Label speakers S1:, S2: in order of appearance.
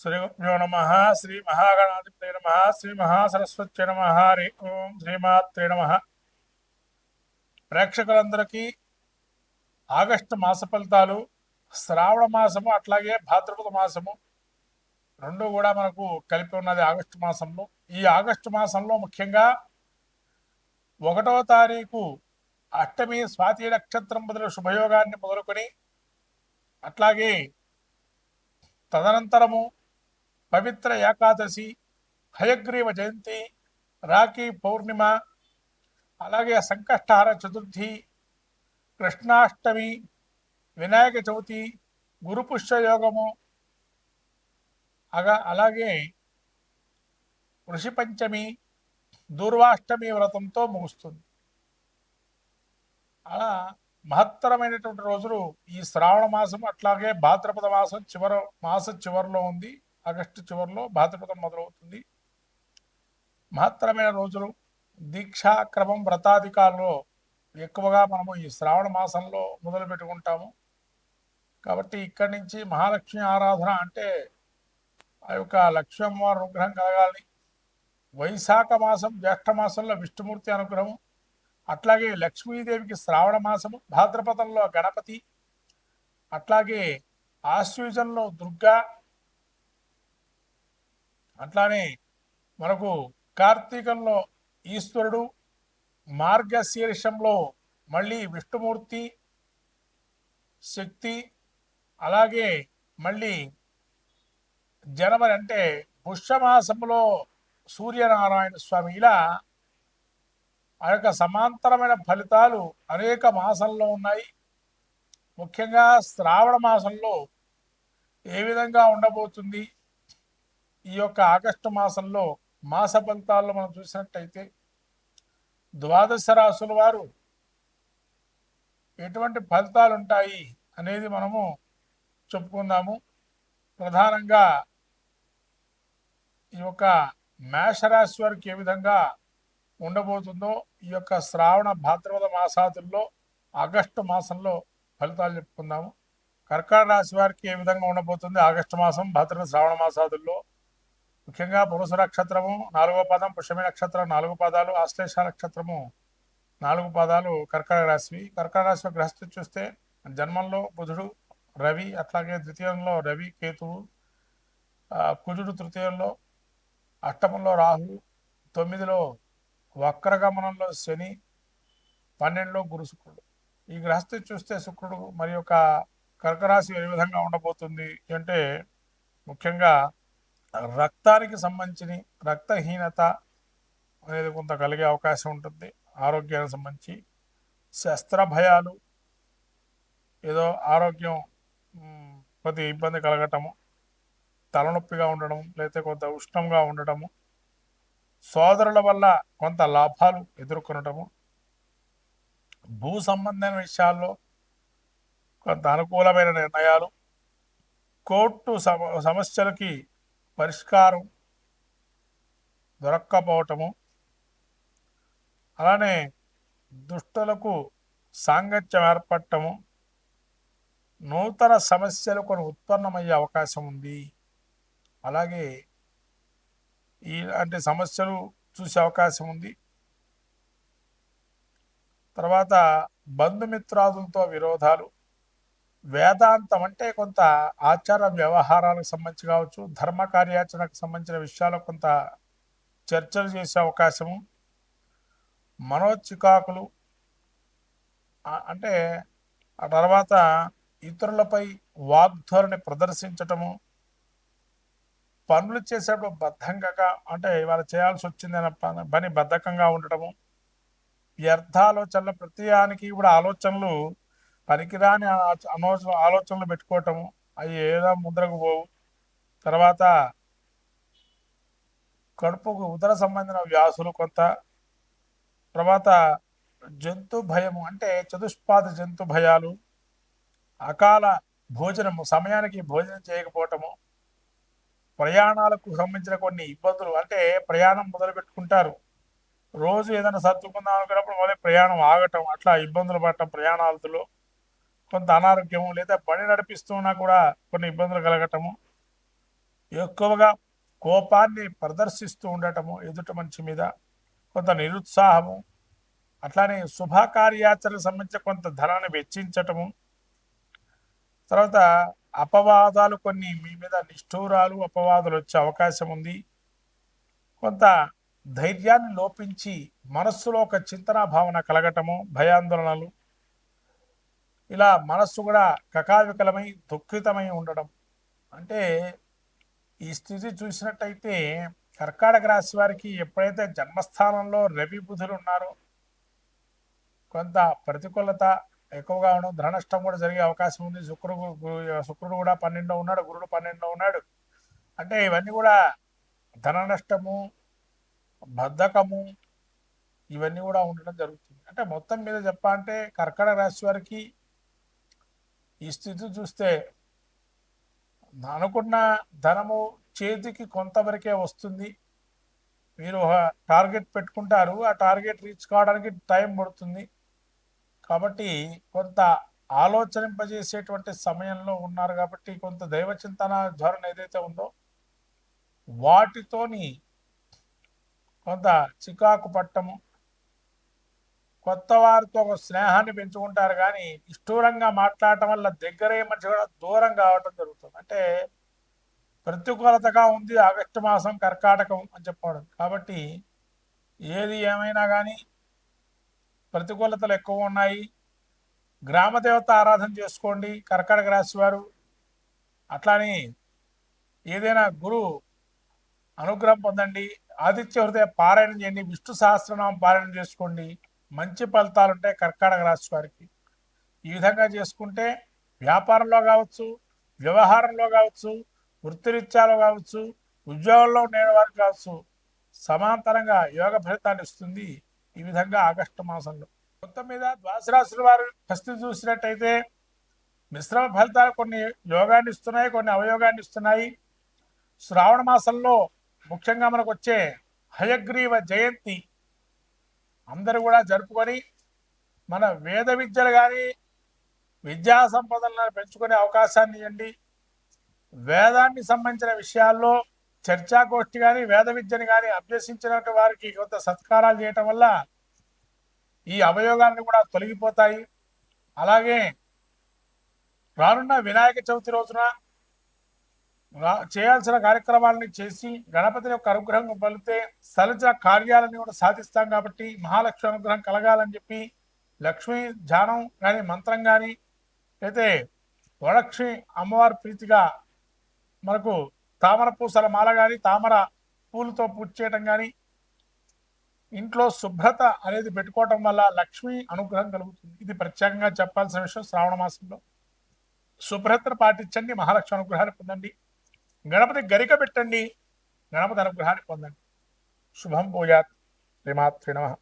S1: శ్రీ గురుభ్యో నమ. శ్రీ మహాగణాధిపతే నమ. శ్రీ మహాసరస్వత్యై నమ. హరి ఓం శ్రీమాత్రే నమ. ప్రేక్షకులందరికీ ఆగస్టు మాస ఫలితాలు, శ్రావణ మాసము అట్లాగే భాద్రపద మాసము రెండు కూడా మనకు కలిపి ఉన్నది ఆగస్టు మాసంలో. ఈ ఆగస్టు మాసంలో ముఖ్యంగా 1వ తారీఖు అష్టమి స్వాతి నక్షత్రం బదులు శుభయోగాన్ని మొదలుకొని అట్లాగే తదనంతరము పవిత్ర ఏకాదశి, హయగ్రీవ జయంతి, రాఖీ పౌర్ణిమ, అలాగే సంకష్టహార చతుర్థి, కృష్ణాష్టమి, వినాయక చవితి, గురుపుష్యయోగము, అలాగే ఋషి పంచమి, దూర్వాష్టమి వ్రతంతో ముగుస్తుంది. అలా మహత్తరమైనటువంటి రోజులు ఈ శ్రావణ మాసం అట్లాగే భాద్రపద మాసం చివరిలో ఉంది. ఆగస్టు చివరిలో భాద్రపదం మొదలవుతుంది. మహత్తరమైన రోజులు. దీక్షాక్రమం వ్రతాధికారులో ఎక్కువగా మనము ఈ శ్రావణ మాసంలో మొదలు పెట్టుకుంటాము. కాబట్టి ఇక్కడి నుంచి మహాలక్ష్మి ఆరాధన అంటే ఆ యొక్క లక్ష్మీ అమ్మవారి అనుగ్రహం కలగాలి. వైశాఖ మాసం జ్యేష్ఠ మాసంలో విష్ణుమూర్తి అనుగ్రహం, అట్లాగే లక్ష్మీదేవికి శ్రావణ మాసము, భాద్రపదంలో గణపతి, అట్లాగే ఆశ్వయుజంలో దుర్గా, అట్లానే మనకు కార్తీకంలో ఈశ్వరుడు, మార్గశీర్షంలో మళ్ళీ విష్ణుమూర్తి శక్తి, అలాగే మళ్ళీ జనవరి అంటే పుష్యమాసంలో సూర్యనారాయణ స్వామి. ఇలా ఆ యొక్క సమాంతరమైన ఫలితాలు అనేక మాసంలో ఉన్నాయి. ముఖ్యంగా శ్రావణ మాసంలో ఏ విధంగా ఉండబోతుంది, ఈ యొక్క ఆగస్టు మాసంలో మాస ఫలితాల్లో మనం చూసినట్టయితే ద్వాదశ రాశుల వారు ఎటువంటి ఫలితాలు ఉంటాయి అనేది మనము చెప్పుకుందాము. ప్రధానంగా ఈ యొక్క మేషరాశి వారికి ఏ విధంగా ఉండబోతుందో ఈ యొక్క శ్రావణ భాద్రపద మాసాదుల్లో ఆగస్టు మాసంలో ఫలితాలు చెప్పుకుందాము. కర్కాటక రాశి వారికి ఏ విధంగా ఉండబోతుంది ఆగస్టు మాసం భాద్రపద శ్రావణ మాసాదుల్లో. ముఖ్యంగా పురుష నక్షత్రము 4వ పాదం, పుష్యమి నక్షత్రం 4 పాదాలు, ఆశ్లేష నక్షత్రము 4 పాదాలు కర్కాటక రాశివి. కర్కాటక రాశి గ్రహస్థితి చూస్తే జన్మంలో బుధుడు, రవి, అట్లాగే ద్వితీయంలో రవి కేతువు, కుజుడు తృతీయంలో, అష్టమంలో రాహు, 9లో వక్రగమనంలో శని, 12లో గురు శుక్రుడు. ఈ గ్రహస్థితి చూస్తే శుక్రుడు మరి యొక్క కర్కరాశి ఏ విధంగా ఉండబోతుంది అంటే ముఖ్యంగా రక్తానికి సంబంధించి రక్తహీనత అనేది కొంత కలిగే అవకాశం ఉంటుంది. ఆరోగ్యానికి సంబంధించి శస్త్ర భయాలు, ఏదో ఆరోగ్యం కొద్ది ఇబ్బంది కలగటము, తలనొప్పిగా ఉండడం, లేకపోతే కొంత ఉష్ణంగా ఉండటము, సోదరుల వల్ల కొంత లాభాలు ఎదుర్కొనటము, భూ సంబంధమైన విషయాల్లో కొంత అనుకూలమైన నిర్ణయాలు, కోర్టు సమస్యలకి పరిష్కారం దొరక్కపోవటము, అలానే దుష్టులకు సాంగత్యం ఏర్పడటము, నూతన సమస్యలు కొన్ని ఉత్పన్నమయ్యే అవకాశం ఉంది. అలాగే ఇలాంటి సమస్యలు చూసే అవకాశం ఉంది. తర్వాత బంధుమిత్రాదులతో విరోధాలు, వేదాంతం అంటే కొంత ఆచార వ్యవహారాలకు సంబంధించి కావచ్చు, ధర్మ కార్యాచరణకు సంబంధించిన విషయాలకు కొంత చర్చలు చేసే అవకాశము, మనోచికాకులు అంటే ఆ తర్వాత ఇతరులపై వాగ్ధోరణి ప్రదర్శించటము, పనులు చేసేటప్పుడు బద్ధంగా అంటే ఇవాళ చేయాల్సి వచ్చిందన్న పని బద్ధకంగా ఉండటము, వ్యర్థాలోచనలు, ప్రతిదానికి కూడా ఆలోచనలు పనికిరాని ఆలోచనలు పెట్టుకోవటము, అవి ఏదో ముద్రకు పోవు. తర్వాత కడుపుకు ఉదర సంబంధించిన వ్యాసులు కొంత, తర్వాత జంతు భయము అంటే చతుష్పాద జంతు భయాలు, అకాల భోజనము, సమయానికి భోజనం చేయకపోవటము, ప్రయాణాలకు సంబంధించిన కొన్ని ఇబ్బందులు అంటే ప్రయాణం మొదలు పెట్టుకుంటారు, రోజు ఏదైనా సర్దుకుందాం అనుకున్నప్పుడు మొదలై ప్రయాణం ఆగటం, అట్లా ఇబ్బందులు పడటం, ప్రయాణాలతో కొంత అనారోగ్యము, లేదా బండి నడిపిస్తున్నా కూడా కొన్ని ఇబ్బందులు కలగటము, ఎక్కువగా కోపాన్ని ప్రదర్శిస్తూ ఉండటము, ఎదుటి మనిషి మీద కొంత నిరుత్సాహము, అట్లానే శుభకార్యాచరణకు సంబంధించి కొంత ధనాన్ని వెచ్చించటము, తర్వాత అపవాదాలు కొన్ని మీ మీద నిష్ఠూరాలు అపవాదులు వచ్చే అవకాశం ఉంది. కొంత ధైర్యాన్ని లోపించి మనస్సులో ఒక చింతనా భావన కలగటము, భయాందోళనలు, ఇలా మనస్సు కూడా కకావికలమై దుఃఖితమై ఉండడం. అంటే ఈ స్థితి చూసినట్టయితే కర్కాటక రాశి వారికి ఎప్పుడైతే జన్మస్థానంలో రవి బుధులు ఉన్నారో కొంత ప్రతికూలత ఎక్కువగా ఉండడం, ధన నష్టం కూడా జరిగే అవకాశం ఉంది. శుక్రుడు కూడా 12లో ఉన్నాడు, గురుడు 12లో ఉన్నాడు. అంటే ఇవన్నీ కూడా ధన నష్టము, బద్ధకము, ఇవన్నీ కూడా ఉండడం జరుగుతుంది. అంటే మొత్తం మీద చెప్పాలంటే కర్కాటక రాశి వారికి ఈ స్థితి చూస్తే అనుకున్న ధనము చేతికి కొంతవరకే వస్తుంది. మీరు టార్గెట్ పెట్టుకుంటారు, ఆ టార్గెట్ రీచ్ కావడానికి టైం పడుతుంది. కాబట్టి కొంత ఆలోచనింపజేసేటువంటి సమయంలో ఉన్నారు. కాబట్టి కొంత దైవచింతన ధోరణి ఏదైతే ఉందో వాటితోని కొంత చికాకు పట్టము, కొత్త వారితో ఒక స్నేహాన్ని పెంచుకుంటారు. కానీ నిష్ఠూరంగా మాట్లాడటం వల్ల దగ్గరే మనిషి కూడా దూరం కావటం జరుగుతుంది. అంటే ప్రతికూలతగా ఉంది ఆగస్టు మాసం కర్కాటకం అని చెప్పడం. కాబట్టి ఏది ఏమైనా కానీ ప్రతికూలతలు ఎక్కువ ఉన్నాయి. గ్రామదేవత ఆరాధన చేసుకోండి కర్కాటక రాశి వారు. అట్లానే ఏదైనా గురు అనుగ్రహం పొందండి, ఆదిత్య హృదయ పారాయణం చేయండి, విష్ణు సహస్రనామం పారాయణం చేసుకోండి. మంచి ఫలితాలు ఉంటాయి కర్కాటక రాశి వారికి. ఈ విధంగా చేసుకుంటే వ్యాపారంలో కావచ్చు, వ్యవహారంలో కావచ్చు, వృత్తిరీత్యాలో కావచ్చు, ఉద్యోగంలో ఉండేవారికి వారికి కావచ్చు సమాంతరంగా యోగ ఫలితాన్ని ఇస్తుంది. ఈ విధంగా ఆగస్టు మాసంలో మొత్తం మీద ద్వాదశ రాశుల వారి పరిస్థితి చూసినట్టయితే మిశ్రమ ఫలితాలు కొన్ని యోగాన్ని ఇస్తున్నాయి, కొన్ని అవయోగాన్ని ఇస్తున్నాయి. శ్రావణ మాసంలో ముఖ్యంగా మనకు వచ్చే హయగ్రీవ జయంతి అందరూ కూడా జరుపుకొని మన వేద విద్యలు కానీ విద్యా సంపదలను పెంచుకునే అవకాశాన్ని ఇవ్వండి. వేదానికి సంబంధించిన విషయాల్లో చర్చాగోష్ఠి కానీ వేద విద్యని కానీ అభ్యసించినట్టు వారికి కొంత సత్కారాలు చేయటం వల్ల ఈ అవయోగాన్ని కూడా తొలగిపోతాయి. అలాగే రానున్న వినాయక చవితి రోజున చేయాల్సిన కార్యక్రమాలని చేసి గణపతి యొక్క అనుగ్రహం పొందితే సలజ కార్యాలని కూడా సాధిస్తాం. కాబట్టి మహాలక్ష్మి అనుగ్రహం కలగాలని చెప్పి లక్ష్మీ ధ్యానం కానీ మంత్రం కానీ అయితే వరలక్ష్మి అమ్మవారి ప్రీతిగా మనకు తామర పూసల మాల కానీ తామర పూలతో పూజ చేయటం కానీ ఇంట్లో శుభ్రత అనేది పెట్టుకోవటం వల్ల లక్ష్మీ అనుగ్రహం కలుగుతుంది. ఇది ప్రత్యేకంగా చెప్పాల్సిన విషయం. శ్రావణ మాసంలో శుభ్రతను పాటించండి, మహాలక్ష్మి అనుగ్రహాన్ని పొందండి. గణపతి గరిక పెట్టండి, గణపతి అనుగ్రహాన్ని పొందండి. శుభం భూయాత్. శ్రీమాత్రే నమః.